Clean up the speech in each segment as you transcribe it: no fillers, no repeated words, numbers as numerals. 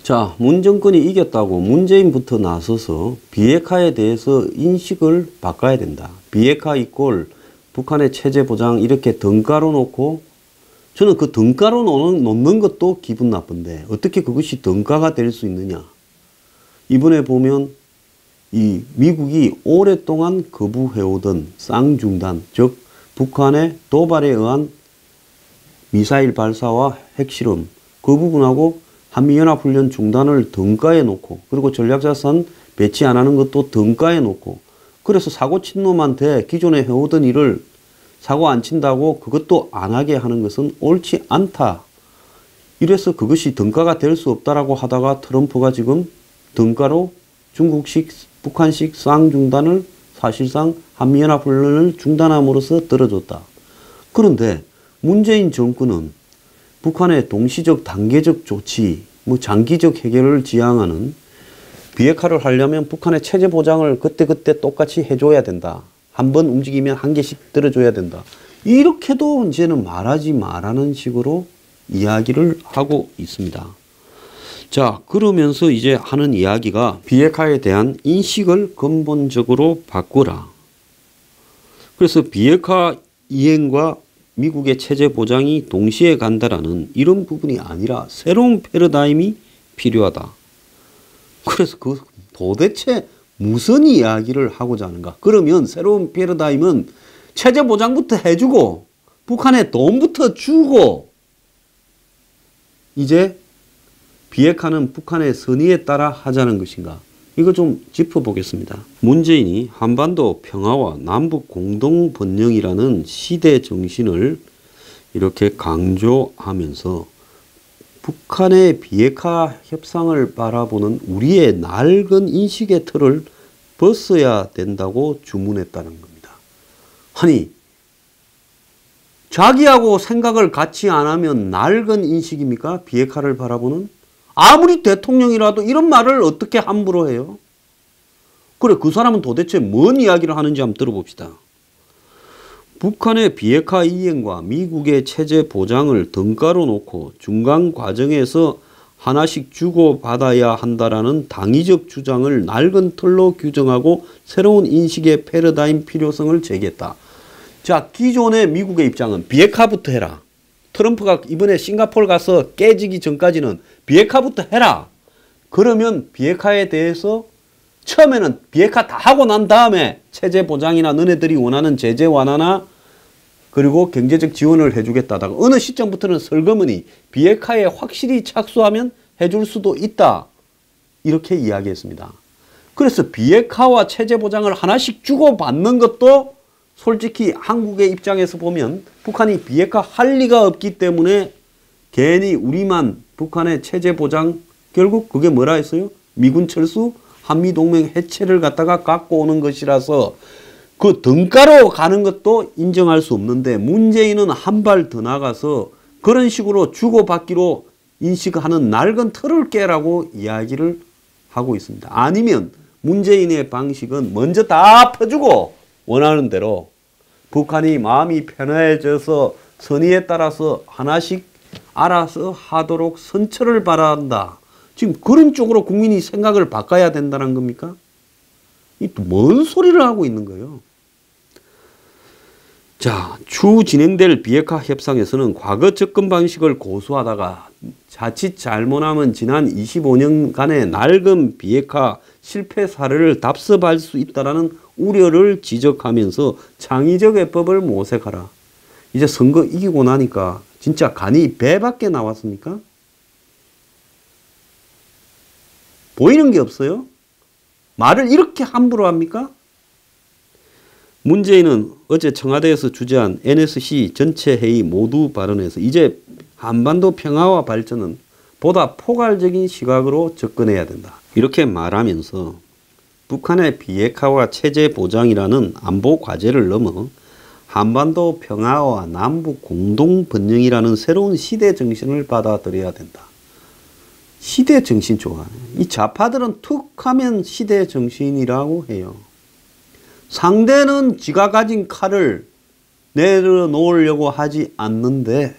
자, 문 정권이 이겼다고 문재인부터 나서서 비핵화에 대해서 인식을 바꿔야 된다. 비핵화 이꼴 북한의 체제 보장 이렇게 등가로 놓고, 저는 그 등가로 놓는 것도 기분 나쁜데 어떻게 그것이 등가가 될 수 있느냐. 이번에 보면 이 미국이 오랫동안 거부해오던 쌍중단, 즉 북한의 도발에 의한 미사일 발사와 핵실험, 그 부분하고 한미연합훈련 중단을 등가에 놓고, 그리고 전략자산 배치 안 하는 것도 등가에 놓고, 그래서 사고 친 놈한테 기존에 해오던 일을 사고 안 친다고 그것도 안 하게 하는 것은 옳지 않다. 이래서 그것이 등가가 될 수 없다라고 하다가 트럼프가 지금 등가로 중국식, 북한식 쌍중단을 사실상 한미연합훈련을 중단함으로써 떨어졌다. 그런데 문재인 정권은 북한의 동시적 단계적 조치, 장기적 해결을 지향하는, 비핵화를 하려면 북한의 체제 보장을 그때그때 똑같이 해줘야 된다. 한 번 움직이면 한 개씩 들어줘야 된다. 이렇게도 이제는 말하지 말라는 식으로 이야기를 하고 있습니다. 자, 그러면서 이제 하는 이야기가 비핵화에 대한 인식을 근본적으로 바꾸라. 그래서 비핵화 이행과 미국의 체제 보장이 동시에 간다라는 이런 부분이 아니라 새로운 패러다임이 필요하다. 그래서 그 도대체 무슨 이야기를 하고자 하는가? 그러면 새로운 패러다임은 체제 보장부터 해주고 북한에 돈부터 주고, 이제 비핵화는 북한의 선의에 따라 하자는 것인가? 이거 좀 짚어보겠습니다. 문재인이 한반도 평화와 남북 공동 번영이라는 시대 정신을 이렇게 강조하면서 북한의 비핵화 협상을 바라보는 우리의 낡은 인식의 틀을 벗어야 된다고 주문했다는 겁니다. 아니, 자기하고 생각을 같이 안 하면 낡은 인식입니까? 비핵화를 바라보는? 아무리 대통령이라도 이런 말을 어떻게 함부로 해요? 그래, 그 사람은 도대체 뭔 이야기를 하는지 한번 들어봅시다. 북한의 비핵화 이행과 미국의 체제 보장을 등가로 놓고 중간 과정에서 하나씩 주고받아야 한다라는 당위적 주장을 낡은 틀로 규정하고 새로운 인식의 패러다임 필요성을 제기했다. 자, 기존의 미국의 입장은 비핵화부터 해라. 트럼프가 이번에 싱가포르 가서 깨지기 전까지는 비핵화부터 해라. 그러면 비핵화에 대해서 처음에는 비핵화 다 하고 난 다음에 체제 보장이나 너네들이 원하는 제재 완화나 그리고 경제적 지원을 해주겠다다가 어느 시점부터는 설거머니 비핵화에 확실히 착수하면 해줄 수도 있다. 이렇게 이야기했습니다. 그래서 비핵화와 체제 보장을 하나씩 주고받는 것도 솔직히 한국의 입장에서 보면 북한이 비핵화 할 리가 없기 때문에 괜히 우리만 북한의 체제 보장, 결국 그게 뭐라 했어요? 미군 철수, 한미동맹 해체를 갖다가 갖고 오는 것이라서 그 등가로 가는 것도 인정할 수 없는데, 문재인은 한 발 더 나가서 그런 식으로 주고받기로 인식하는 낡은 틀을 깨라고 이야기를 하고 있습니다. 아니면 문재인의 방식은 먼저 다 퍼주고 원하는 대로 북한이 마음이 편해져서 선의에 따라서 하나씩 알아서 하도록 선처를 바란다. 지금 그런 쪽으로 국민이 생각을 바꿔야 된다는 겁니까? 이 또 뭔 소리를 하고 있는 거예요? 자, 추후 진행될 비핵화 협상에서는 과거 접근 방식을 고수하다가 자칫 잘못하면 지난 25년간의 낡은 비핵화 실패 사례를 답습할 수 있다는 우려를 지적하면서 창의적 해법을 모색하라. 이제 선거 이기고 나니까 진짜 간이 배밖에 나왔습니까? 보이는 게 없어요? 말을 이렇게 함부로 합니까? 문재인은 어제 청와대에서 주재한 NSC 전체 회의 모두 발언에서 이제 한반도 평화와 발전은 보다 포괄적인 시각으로 접근해야 된다. 이렇게 말하면서 북한의 비핵화와 체제 보장이라는 안보 과제를 넘어 한반도 평화와 남북 공동 번영이라는 새로운 시대 정신을 받아들여야 된다. 시대 정신 좋아하네. 이 좌파들은 툭 하면 시대 정신이라고 해요. 상대는 지가 가진 칼을 내려놓으려고 하지 않는데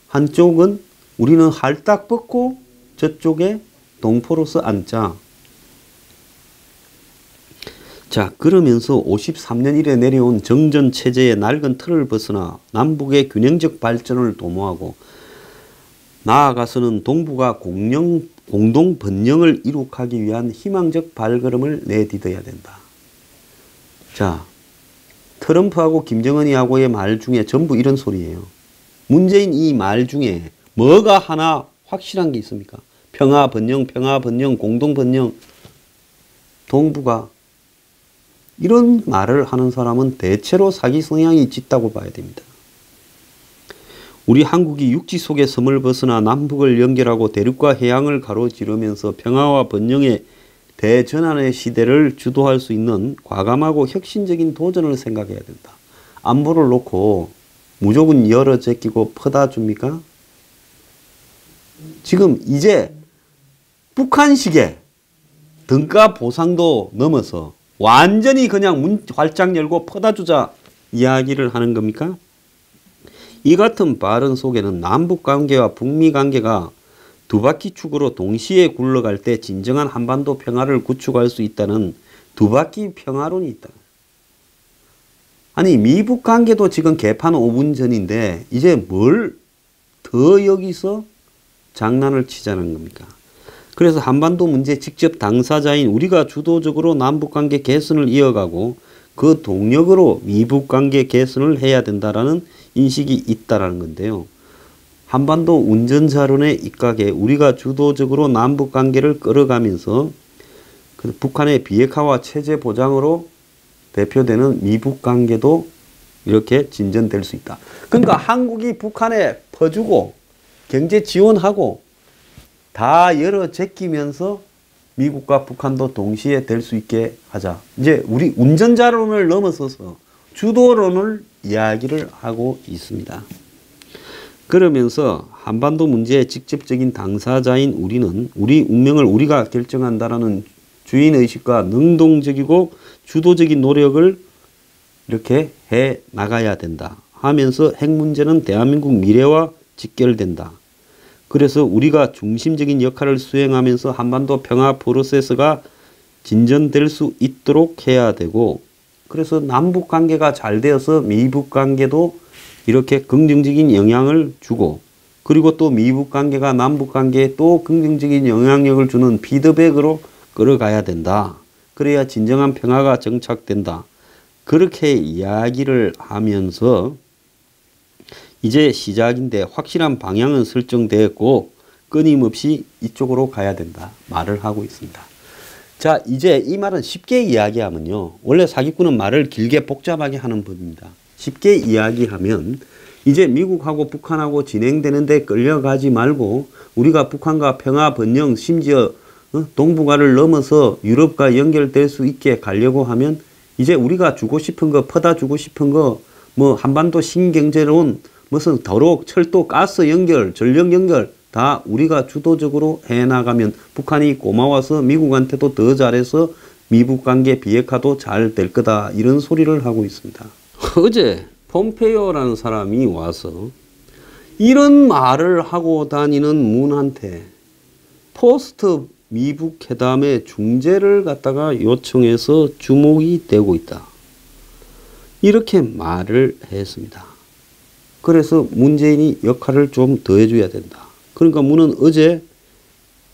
한쪽은 우리는 할딱 벗고 저쪽에 동포로서 앉자. 자, 그러면서 53년 이래 내려온 정전 체제의 낡은 틀을 벗어나 남북의 균형적 발전을 도모하고 나아가서는 동북아 공동 번영을 이룩하기 위한 희망적 발걸음을 내딛어야 된다. 자, 트럼프하고 김정은이 하고의 말 중에 전부 이런 소리예요. 문재인 이 말 중에 뭐가 하나 확실한 게 있습니까? 평화 번영, 공동 번영, 동북아. 이런 말을 하는 사람은 대체로 사기 성향이 짙다고 봐야 됩니다. 우리 한국이 육지 속의 섬을 벗어나 남북을 연결하고 대륙과 해양을 가로지르면서 평화와 번영의 대전환의 시대를 주도할 수 있는 과감하고 혁신적인 도전을 생각해야 된다. 안보를 놓고 무조건 열어 제끼고 퍼다 줍니까? 지금 이제 북한식의 등가 보상도 넘어서 완전히 그냥 문 활짝 열고 퍼다 주자 이야기를 하는 겁니까? 이 같은 발언 속에는 남북관계와 북미관계가 두 바퀴 축으로 동시에 굴러갈 때 진정한 한반도 평화를 구축할 수 있다는 두 바퀴 평화론이 있다. 아니 미북 관계도 지금 개판 5분 전인데 이제 뭘 더 여기서 장난을 치자는 겁니까? 그래서 한반도 문제 직접 당사자인 우리가 주도적으로 남북관계 개선을 이어가고 그 동력으로 미북관계 개선을 해야 된다라는 인식이 있다라는 건데요. 한반도 운전자론에 입각해 우리가 주도적으로 남북관계를 끌어가면서 그 북한의 비핵화와 체제 보장으로 대표되는 미북관계도 이렇게 진전될 수 있다. 그러니까 한국이 북한에 퍼주고 경제 지원하고 다 열어 제끼면서 미국과 북한도 동시에 될 수 있게 하자. 이제 우리 운전자론을 넘어서서 주도론을 이야기를 하고 있습니다. 그러면서 한반도 문제의 직접적인 당사자인 우리는 우리 운명을 우리가 결정한다라는 주인의식과 능동적이고 주도적인 노력을 이렇게 해 나가야 된다 하면서 핵 문제는 대한민국 미래와 직결된다. 그래서 우리가 중심적인 역할을 수행하면서 한반도 평화 프로세스가 진전될 수 있도록 해야 되고, 그래서 남북 관계가 잘 되어서 미북 관계도 이렇게 긍정적인 영향을 주고, 그리고 또 미북 관계가 남북 관계에 또 긍정적인 영향력을 주는 피드백으로 끌어가야 된다. 그래야 진정한 평화가 정착된다. 그렇게 이야기를 하면서 이제 시작인데 확실한 방향은 설정되었고 끊임없이 이쪽으로 가야 된다 말을 하고 있습니다. 자, 이제 이 말은 쉽게 이야기하면요, 원래 사기꾼은 말을 길게 복잡하게 하는 법입니다. 쉽게 이야기하면 이제 미국하고 북한하고 진행되는데 끌려가지 말고 우리가 북한과 평화 번영 심지어 동북아를 넘어서 유럽과 연결될 수 있게 가려고 하면 이제 우리가 주고 싶은 거, 퍼다 주고 싶은 거, 뭐 한반도 신경제론, 무슨 도로, 철도, 가스 연결, 전력 연결 다 우리가 주도적으로 해나가면 북한이 고마워서 미국한테도 더 잘해서 미북 관계 비핵화도 잘 될 거다, 이런 소리를 하고 있습니다. 어제 폼페이오라는 사람이 와서 이런 말을 하고 다니는 문한테 포스트 미북 회담의 중재를 갖다가 요청해서 주목이 되고 있다, 이렇게 말을 했습니다. 그래서 문재인이 역할을 좀 더 해줘야 된다. 그러니까 문은 어제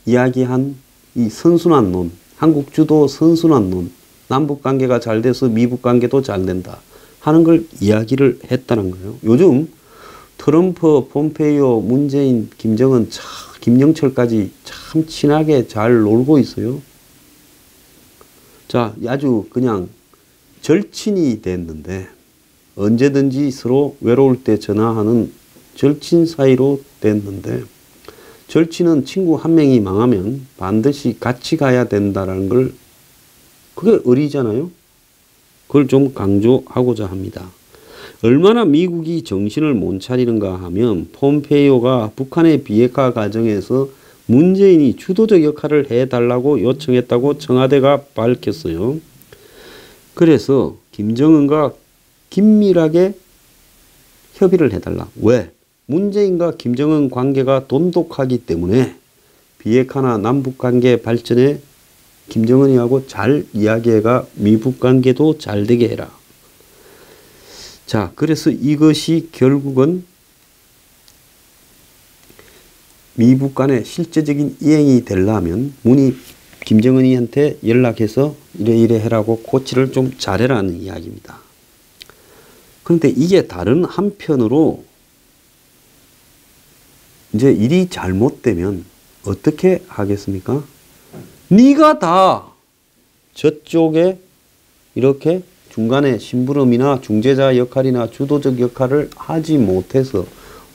이야기한 이 선순환 론, 한국 주도 선순환 론, 남북 관계가 잘 돼서 미북 관계도 잘 된다 하는 걸 이야기를 했다는 거예요. 요즘 트럼프, 폼페이오, 문재인, 김정은, 김영철까지 참 친하게 잘 놀고 있어요. 자, 아주 그냥 절친이 됐는데 언제든지 서로 외로울 때 전화하는 절친 사이로 됐는데, 절친은 친구 한 명이 망하면 반드시 같이 가야 된다는 걸, 그게 의리잖아요. 그걸 좀 강조하고자 합니다. 얼마나 미국이 정신을 못 차리는가 하면 폼페이오가 북한의 비핵화 과정에서 문재인이 주도적 역할을 해달라고 요청했다고 청와대가 밝혔어요. 그래서 김정은과 긴밀하게 협의를 해달라. 왜? 문재인과 김정은 관계가 돈독하기 때문에 비핵화나 남북관계 발전에 김정은이하고 잘 이야기해가 미북관계도 잘 되게 해라. 자, 그래서 이것이 결국은 미북 간의 실제적인 이행이 되려면 문이 김정은이한테 연락해서 이래 해라고 코치를 좀 잘해라는 이야기입니다. 그런데 이게 다른 한편으로 이제 일이 잘못되면 어떻게 하겠습니까? 네가 다 저쪽에 이렇게 중간에 심부름이나 중재자 역할이나 주도적 역할을 하지 못해서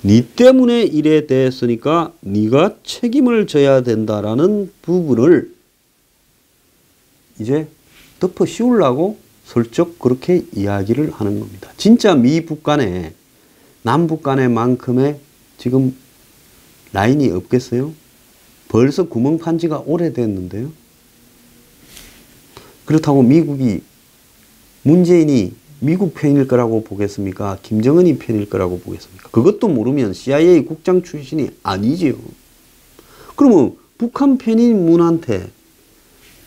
네 때문에 이래 됐으니까 네가 책임을 져야 된다라는 부분을 이제 덮어 씌우려고 슬쩍 그렇게 이야기를 하는 겁니다. 진짜 미북 간에 남북 간에만큼의 지금 라인이 없겠어요? 벌써 구멍 판 지가 오래됐는데요. 그렇다고 미국이 문재인이 미국 편일 거라고 보겠습니까? 김정은이 편일 거라고 보겠습니까? 그것도 모르면 CIA 국장 출신이 아니지요. 그러면 북한 편인 문한테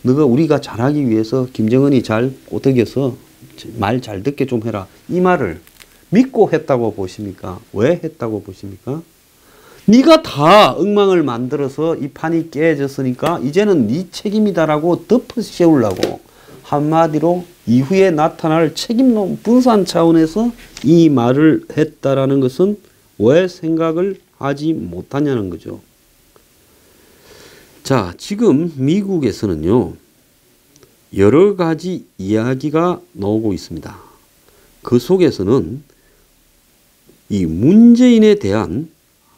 너가 우리가 잘하기 위해서 김정은이 잘 꼬드겨서 말 잘 듣게 좀 해라. 이 말을 믿고 했다고 보십니까? 왜 했다고 보십니까? 네가 다 엉망을 만들어서 이 판이 깨졌으니까 이제는 네 책임이다라고 덮어 씌우려고 한마디로 이후에 나타날 책임론 분산 차원에서 이 말을 했다라는 것은 왜 생각을 하지 못하냐는 거죠. 자, 지금 미국에서는요, 여러 가지 이야기가 나오고 있습니다. 그 속에서는 이 문재인에 대한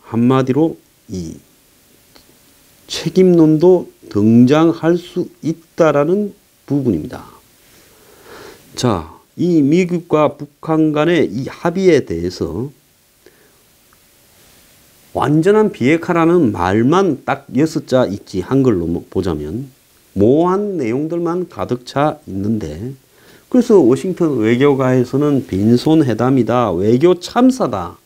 한마디로 이 책임론도 등장할 수 있다라는 부분입니다. 자, 이 미국과 북한 간의 이 합의에 대해서 완전한 비핵화라는 말만 딱 6자 있지, 한글로 보자면 모호한 내용들만 가득 차 있는데, 그래서 워싱턴 외교가에서는 빈손회담이다, 외교 참사다,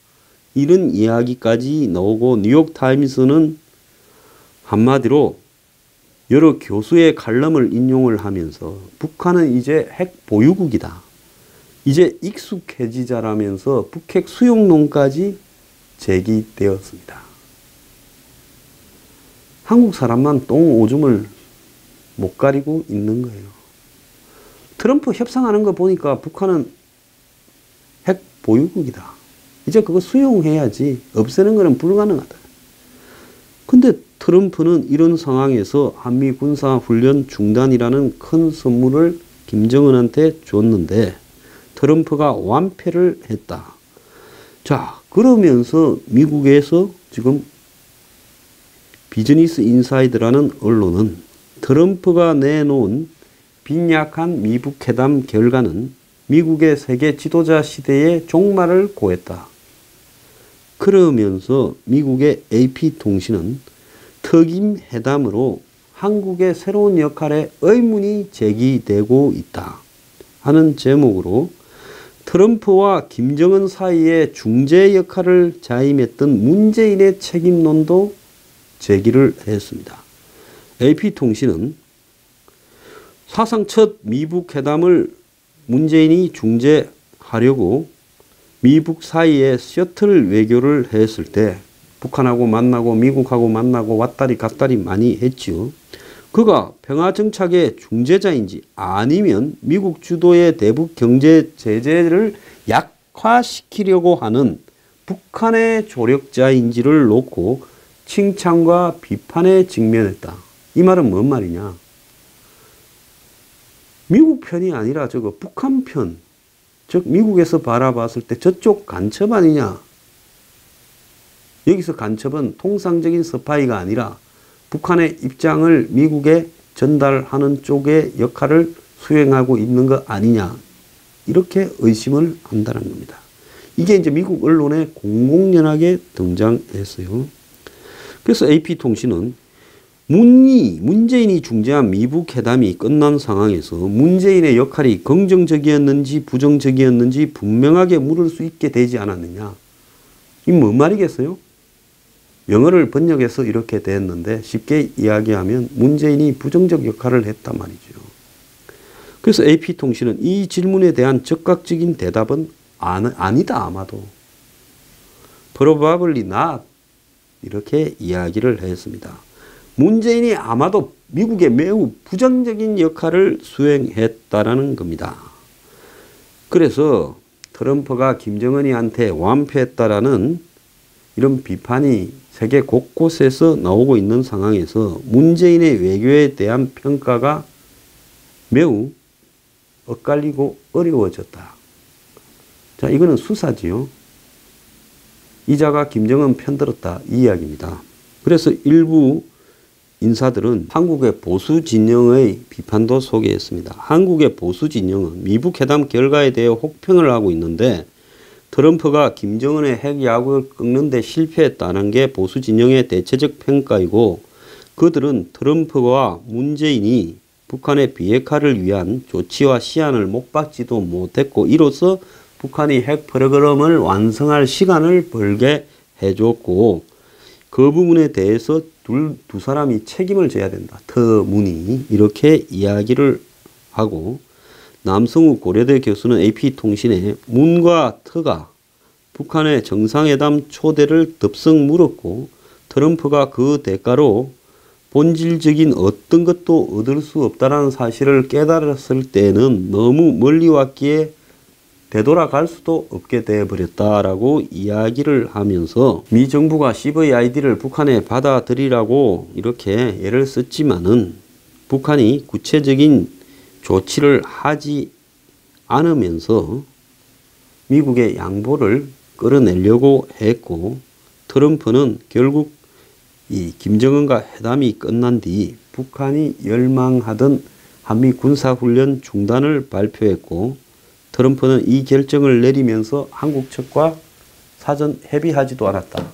이런 이야기까지 나오고 뉴욕타임스는 한마디로 여러 교수의 칼럼을 인용을 하면서 북한은 이제 핵 보유국이다, 이제 익숙해지자라면서 북핵 수용론까지 제기되었습니다. 한국 사람만 똥 오줌을 못 가리고 있는 거예요. 트럼프 협상하는 거 보니까 북한은 핵 보유국이다, 이제 그거 수용해야지, 없애는 거는 불가능하다. 근데 트럼프는 이런 상황에서 한미 군사훈련 중단이라는 큰 선물을 김정은한테 줬는데 트럼프가 완패를 했다. 자, 그러면서 미국에서 지금 비즈니스 인사이드라는 언론은 트럼프가 내놓은 빈약한 미북 회담 결과는 미국의 세계 지도자 시대의 종말을 고했다. 그러면서 미국의 AP통신은 특임 회담으로 한국의 새로운 역할에 의문이 제기되고 있다 하는 제목으로 트럼프와 김정은 사이에 중재 역할을 자임했던 문재인의 책임론도 제기를 했습니다. AP통신은 사상 첫 미북 회담을 문재인이 중재하려고 미북 사이에 셔틀 외교를 했을 때 북한하고 만나고 미국하고 만나고 왔다리 갔다리 많이 했죠. 그가 평화정착의 중재자인지 아니면 미국 주도의 대북 경제 제재를 약화시키려고 하는 북한의 조력자인지를 놓고 칭찬과 비판에 직면했다. 이 말은 뭔 말이냐? 미국 편이 아니라 저거 북한 편, 즉 미국에서 바라봤을 때 저쪽 간첩 아니냐? 여기서 간첩은 통상적인 스파이가 아니라 북한의 입장을 미국에 전달하는 쪽의 역할을 수행하고 있는 거 아니냐, 이렇게 의심을 한다는 겁니다. 이게 이제 미국 언론에 공공연하게 등장했어요. 그래서 AP통신은 문재인이 중재한 미북 회담이 끝난 상황에서 문재인의 역할이 긍정적이었는지 부정적이었는지 분명하게 물을 수 있게 되지 않았느냐. 이 뭔 말이겠어요? 영어를 번역해서 이렇게 됐는데 쉽게 이야기하면 문재인이 부정적 역할을 했단 말이죠. 그래서 AP통신은 이 질문에 대한 즉각적인 대답은 아니다 아마도. Probably not 이렇게 이야기를 했습니다. 문재인이 아마도 미국에 매우 부정적인 역할을 수행했다라는 겁니다. 그래서 트럼프가 김정은이한테 완패했다라는 이런 비판이 세계 곳곳에서 나오고 있는 상황에서 문재인의 외교에 대한 평가가 매우 엇갈리고 어려워졌다. 자, 이거는 수사지요. 이자가 김정은 편들었다 이 이야기입니다. 그래서 일부 인사들은 한국의 보수 진영의 비판도 소개했습니다. 한국의 보수 진영은 미북 회담 결과에 대해 혹평을 하고 있는데 트럼프가 김정은의 핵 야구를 꺾는 데 실패했다는 게 보수 진영의 대체적 평가이고 그들은 트럼프와 문재인이 북한의 비핵화를 위한 조치와 시한을 못 받지도 못했고 이로써 북한이 핵 프로그램을 완성할 시간을 벌게 해줬고 그 부분에 대해서 두 사람이 책임을 져야 된다. 터문이 이렇게 이야기를 하고 남성욱 고려대 교수는 AP통신에 문과 터가 북한의 정상회담 초대를 덥석 물었고 트럼프가 그 대가로 본질적인 어떤 것도 얻을 수 없다는 사실을 깨달았을 때는 너무 멀리 왔기에 되돌아갈 수도 없게 되어버렸다라고 이야기를 하면서 미 정부가 CVID를 북한에 받아들이라고 이렇게 예를 썼지만은 북한이 구체적인 조치를 하지 않으면서 미국의 양보를 끌어내려고 했고 트럼프는 결국 이 김정은과 회담이 끝난 뒤 북한이 열망하던 한미 군사훈련 중단을 발표했고 트럼프는 이 결정을 내리면서 한국 측과 사전 협의하지도 않았다.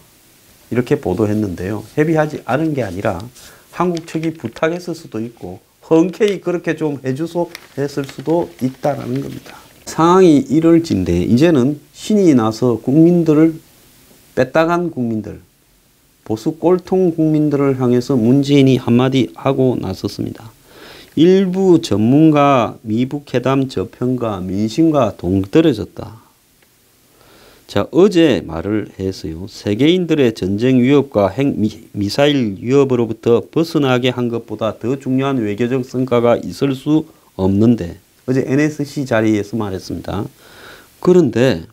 이렇게 보도했는데요. 협의하지 않은 게 아니라 한국 측이 부탁했을 수도 있고 흔쾌히 그렇게 좀 해주소 했을 수도 있다라는 겁니다. 상황이 이럴진데 이제는 신이 나서 국민들을 뺏다간 국민들, 보수 꼴통 국민들을 향해서 문재인이 한마디 하고 나섰습니다. 일부 전문가 미북 회담 저평가 민심과 동떨어졌다. 자, 어제 말을 했어요. 세계인들의 전쟁 위협과 핵 미사일 위협으로부터 벗어나게 한 것보다 더 중요한 외교적 성과가 있을 수 없는데 어제 NSC 자리에서 말했습니다. 그런데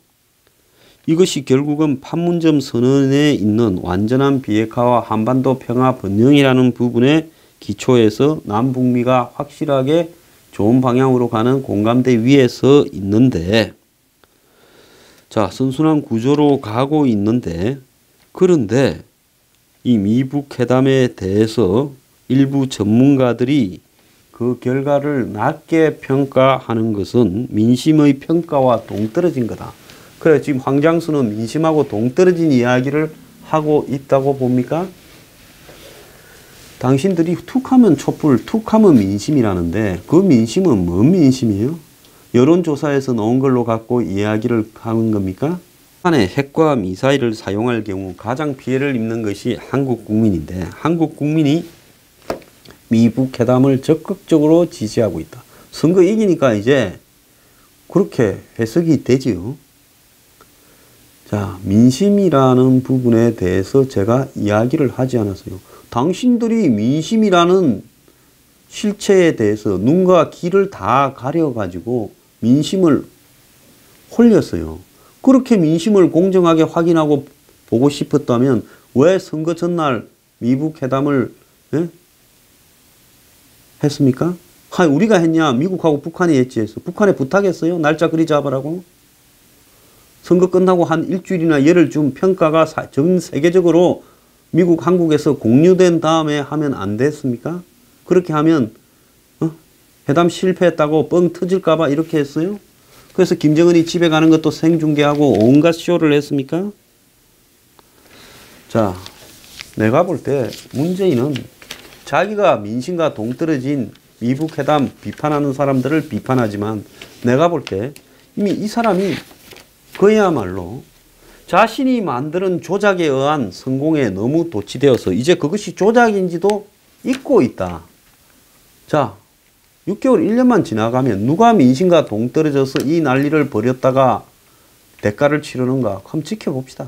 이것이 결국은 판문점 선언에 있는 완전한 비핵화와 한반도 평화 번영이라는 부분에 기초에서 남북미가 확실하게 좋은 방향으로 가는 공감대 위에 서 있는데 자, 선순환 구조로 가고 있는데 그런데 이 미북 회담에 대해서 일부 전문가들이 그 결과를 낮게 평가하는 것은 민심의 평가와 동떨어진 거다. 그래 지금 황장수는 민심하고 동떨어진 이야기를 하고 있다고 봅니까? 당신들이 툭하면 촛불, 툭하면 민심이라는데 그 민심은 뭔 민심이에요? 여론조사에서 나온 걸로 갖고 이야기를 하는 겁니까? 북한의 핵과 미사일을 사용할 경우 가장 피해를 입는 것이 한국 국민인데 한국 국민이 미북 회담을 적극적으로 지지하고 있다. 선거 이기니까 이제 그렇게 해석이 되지요. 자, 민심이라는 부분에 대해서 제가 이야기를 하지 않았어요. 당신들이 민심이라는 실체에 대해서 눈과 귀를 다 가려가지고 민심을 홀렸어요. 그렇게 민심을 공정하게 확인하고 보고 싶었다면 왜 선거 전날 미북 회담을 했습니까? 우리가 했냐? 미국하고 북한이 했지 했어. 북한에 부탁했어요? 날짜 그리 잡으라고? 선거 끝나고 한 일주일이나 열흘 좀 평가가 전 세계적으로 미국, 한국에서 공유된 다음에 하면 안 됐습니까? 그렇게 하면 회담 실패했다고 뻥 터질까봐 이렇게 했어요? 그래서 김정은이 집에 가는 것도 생중계하고 온갖 쇼를 했습니까? 자, 내가 볼 때 문재인은 자기가 민심과 동떨어진 미북 회담 비판하는 사람들을 비판하지만 내가 볼 때 이미 이 사람이 그야말로 자신이 만드는 조작에 의한 성공에 너무 도취되어서 이제 그것이 조작인지도 잊고 있다. 자, 6개월, 1년만 지나가면 누가 민심과 동떨어져서 이 난리를 벌였다가 대가를 치르는가? 한번 지켜봅시다.